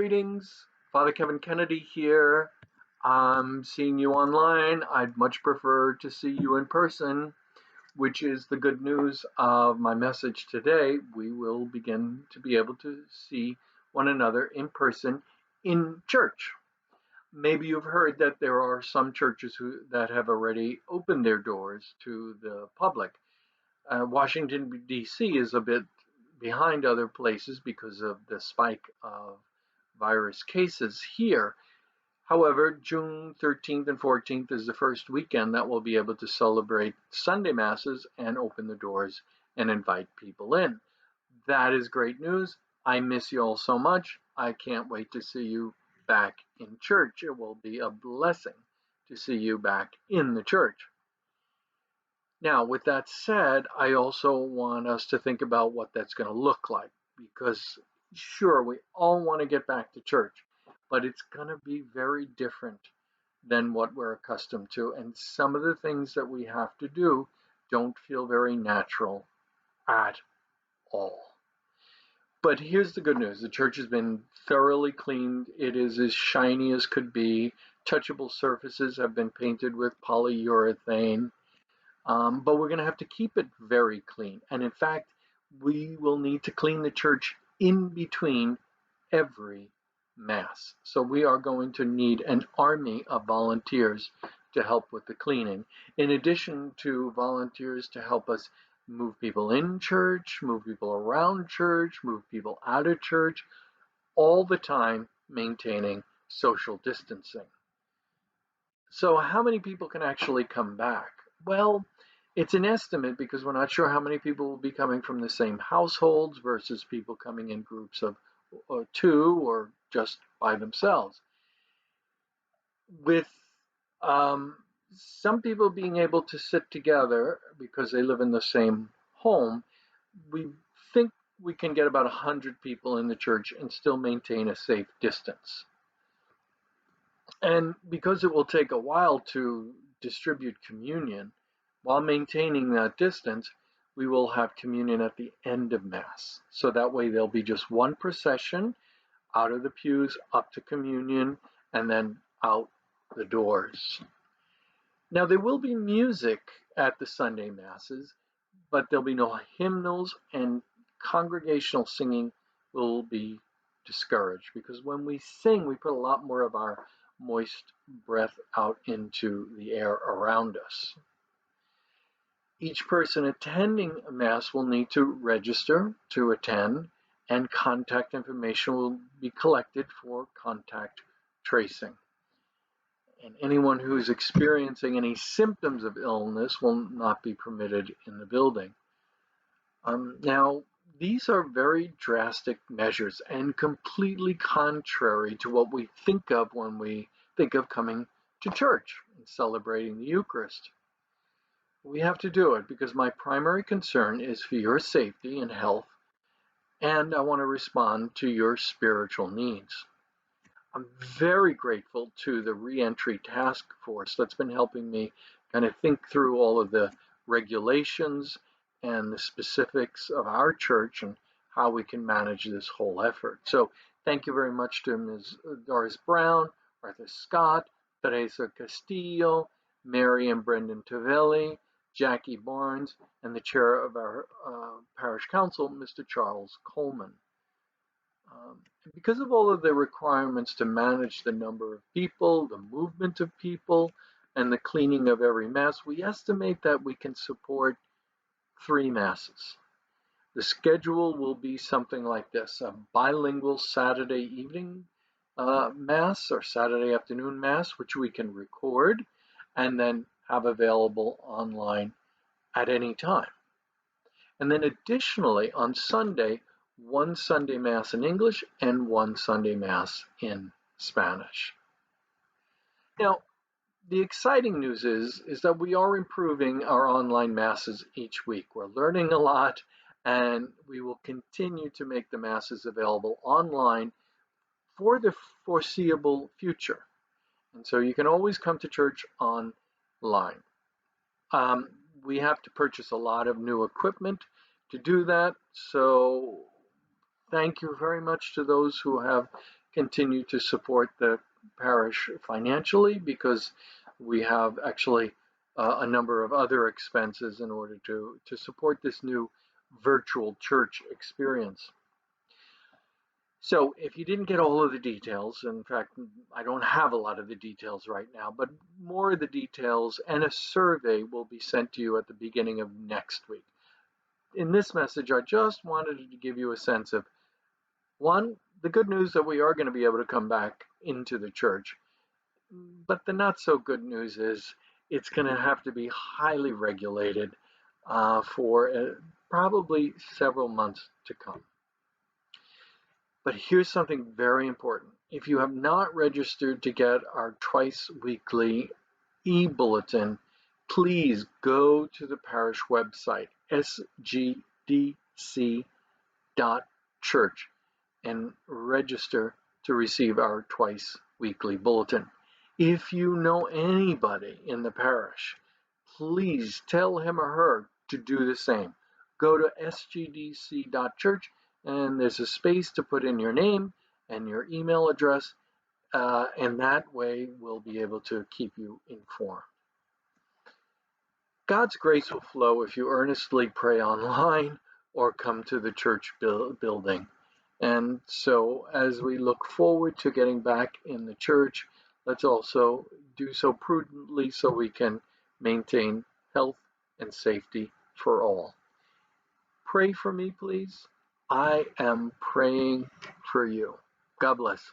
Greetings, Father Kevin Kennedy here. I'm seeing you online. I'd much prefer to see you in person, which is the good news of my message today. We will begin to be able to see one another in person in church. Maybe you've heard that there are some churches that have already opened their doors to the public. Washington, D.C. is a bit behind other places because of the spike of virus cases here. However, June 13th and 14th is the first weekend that we'll be able to celebrate Sunday Masses and open the doors and invite people in. That is great news. I miss you all so much. I can't wait to see you back in church. It will be a blessing to see you back in the church. Now, with that said, I also want us to think about what that's going to look like because, sure, we all want to get back to church, but it's going to be very different than what we're accustomed to. And some of the things that we have to do don't feel very natural at all. But here's the good news. The church has been thoroughly cleaned. It is as shiny as could be. Touchable surfaces have been painted with polyurethane. But we're going to have to keep it very clean. And in fact, we will need to clean the church in between every Mass. So we are going to need an army of volunteers to help with the cleaning, in addition to volunteers to help us move people in church, move people around church, move people out of church, all the time maintaining social distancing. So how many people can actually come back? Well, it's an estimate because we're not sure how many people will be coming from the same households versus people coming in groups of two or just by themselves. With um, some people being able to sit together because they live in the same home, we think we can get about 100 people in the church and still maintain a safe distance. And because it will take a while to distribute communion, while maintaining that distance, we will have communion at the end of Mass. So that way there'll be just one procession out of the pews up to communion and then out the doors. Now, there will be music at the Sunday Masses, but there'll be no hymnals, and congregational singing will be discouraged because when we sing, we put a lot more of our moist breath out into the air around us. Each person attending a Mass will need to register to attend, and contact information will be collected for contact tracing. And anyone who is experiencing any symptoms of illness will not be permitted in the building. Now, these are very drastic measures and completely contrary to what we think of when we think of coming to church and celebrating the Eucharist. We have to do it because my primary concern is for your safety and health, and I want to respond to your spiritual needs. I'm very grateful to the Reentry Task Force that's been helping me kind of think through all of the regulations and the specifics of our church and how we can manage this whole effort. So thank you very much to Ms. Doris Brown, Arthur Scott, Teresa Castillo, Mary and Brendan Tavelli, Jackie Barnes, and the chair of our parish council, Mr. Charles Coleman. Because of all of the requirements to manage the number of people, the movement of people, and the cleaning of every Mass, we estimate that we can support 3 Masses. The schedule will be something like this: a bilingual Saturday evening Mass or Saturday afternoon Mass, which we can record and then have available online at any time. And then additionally, on Sunday, 1 Sunday Mass in English and 1 Sunday Mass in Spanish. Now, the exciting news is that we are improving our online Masses each week. We're learning a lot, and we will continue to make the Masses available online for the foreseeable future. And so you can always come to church online. We have to purchase a lot of new equipment to do that, so thank you very much to those who have continue to support the parish financially because we have actually a number of other expenses in order to support this new virtual church experience. So if you didn't get all of the details, in fact, I don't have a lot of the details right now, but more of the details and a survey will be sent to you at the beginning of next week. In this message, I just wanted to give you a sense of, one, the good news that we are going to be able to come back into the church, but the not so good news is it's going to have to be highly regulated for probably several months to come. But here's something very important. If you have not registered to get our twice weekly e-bulletin, please go to the parish website, sgdc.church, and register to receive our twice weekly bulletin. If you know anybody in the parish, please tell him or her to do the same. Go to sgdc.church, and there's a space to put in your name and your email address, and that way we'll be able to keep you informed. God's grace will flow if you earnestly pray online or come to the church building. And so as we look forward to getting back in the church, let's also do so prudently so we can maintain health and safety for all. Pray for me, please. I am praying for you. God bless.